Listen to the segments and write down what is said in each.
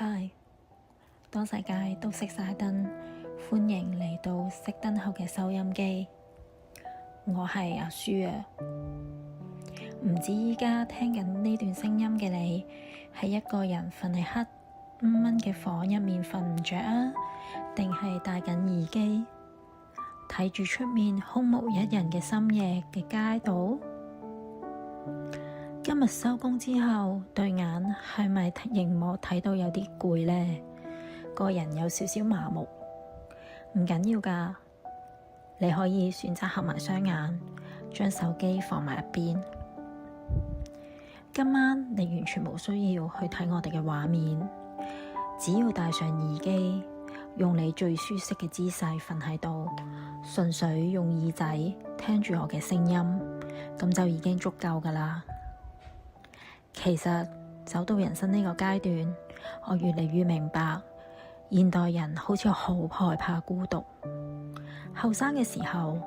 嗨，當世界都熄晒燈，歡迎嚟到熄燈後嘅收音機。我係阿舒啊，唔知依家聽緊呢段聲音嘅你，係一個人瞓喺黑蚊嘅房入面瞓唔着啊，定係戴緊耳機睇住出面空無一人嘅深夜嘅街道？今日收工之後，對眼係咪熒幕睇到有啲攰呢？個人有少少麻木，唔緊要噶，你可以選擇合埋雙眼，將手機放埋一邊。今晚你完全冇需要去睇我哋嘅畫面，只要戴上耳機，用你最舒適嘅姿勢瞓喺度，純粹用耳仔聽住我嘅聲音，咁就已經足夠噶啦。其實走到人生呢個階段，我越嚟越明白，現代人好似好害怕孤獨。後生嘅時候，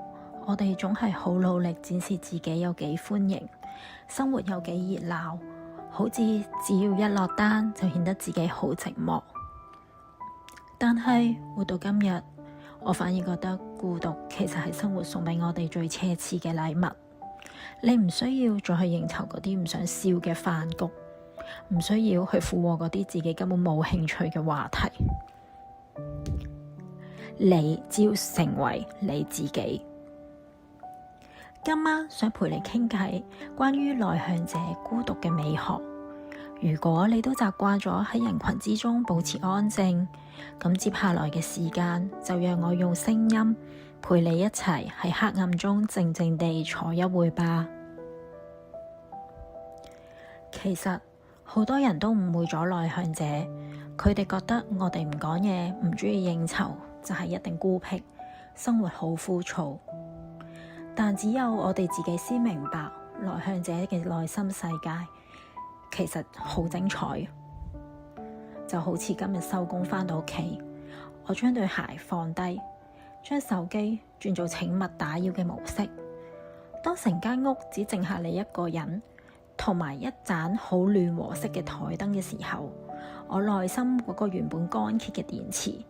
我哋總係好努力展示自己有幾歡迎，生活有幾熱鬧，好似只要一落單就顯得自己好寂寞。但係活到今日，我反而覺得孤獨其實係生活送俾我哋最奢侈嘅禮物。你唔需要再去應酬嗰啲唔想笑嘅飯局，唔需要去附和嗰啲自己根本冇興趣嘅話題。你只要成為你自己。今晚想陪你傾偈，關於內向者孤獨嘅美學。如果你都習慣咗喺人群之中保持安靜，咁接下來嘅時間就讓我用聲音陪你一齊喺黑暗中靜靜地坐一會吧。其實好多人都誤會咗內向者，佢哋覺得我哋唔講嘢，唔中意應酬，就係一定孤僻，生活好枯燥。但只有我哋自己先明白，內向者嘅內心世界其實好精彩。就好似今日收工返到屋企，我將對鞋放低，將手機轉做請勿打擾嘅模式。當成間屋只剩下你一個人，同埋一盞好暖和色嘅台燈嘅時候，我內心嗰個原本乾竭嘅電池，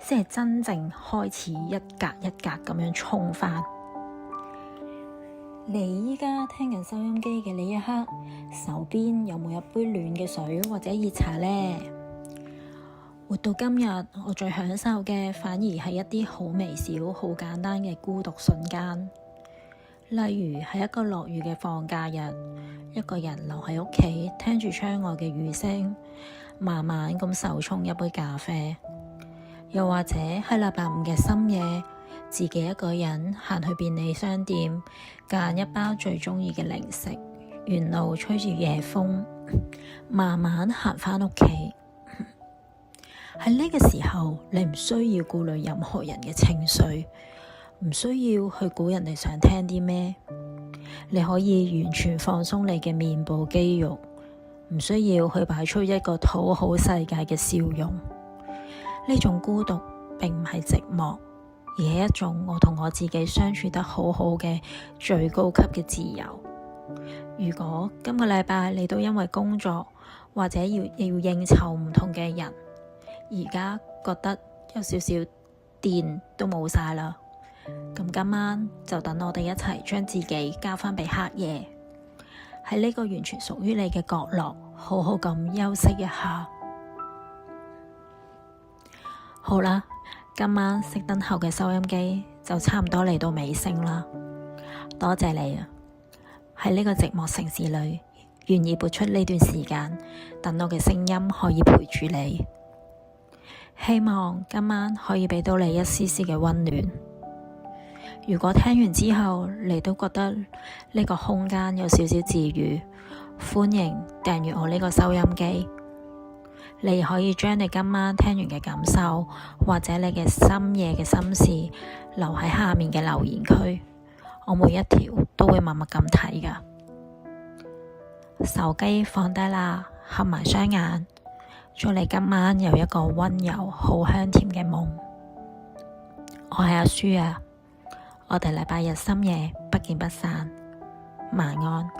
先係真正開始一格一格咁樣充返。你依家聽緊收音機嘅呢一刻，手邊有冇一杯暖嘅水或者熱茶呢？活到今日，我最享受嘅反而係一啲好微小、好簡單嘅孤獨瞬間。例如係一個落雨嘅放假日，一個人留喺屋企，聽住窗外嘅雨聲，慢慢咁手沖一杯咖啡。又或者係禮拜五嘅深夜，自己一個人行去便利商店，揀一包最中意嘅零食，沿路吹住夜風，慢慢行返屋企。喺呢個時候，你唔需要顧慮任何人嘅情緒，唔需要去估人哋想聽啲咩，你可以完全放鬆你嘅面部肌肉，唔需要去擺出一個討好世界嘅笑容。呢種孤獨並唔係寂寞，而係一種我同我自己相處得好好嘅最高級嘅自由。如果今個禮拜你都因為工作或者要應酬唔同嘅人，而家覺得有少少電都冇晒啦，咁今晚就等我哋一齊將自己交返俾黑夜，喺呢個完全屬於你嘅角落，好好咁休息一下。好啦，今晚熄燈後嘅收音機就差唔多嚟到尾聲啦。多謝你啊，喺呢個寂寞城市裏，願意撥出呢段時間，等我嘅聲音可以陪住你。希望今晚可以俾到你一絲絲嘅溫暖。如果聽完之後你都覺得呢個空間有少少治癒，歡迎訂閱我呢個收音機。你可以將你今晚聽完嘅感受，或者你嘅深夜嘅心事留喺下面嘅留言區，我每一條都會默默咁睇㗎。手機放低啦，合埋雙眼，祝你今晚有一個溫柔好香甜嘅夢。我係阿舒啊，我哋禮拜日深夜不見不散，晚安。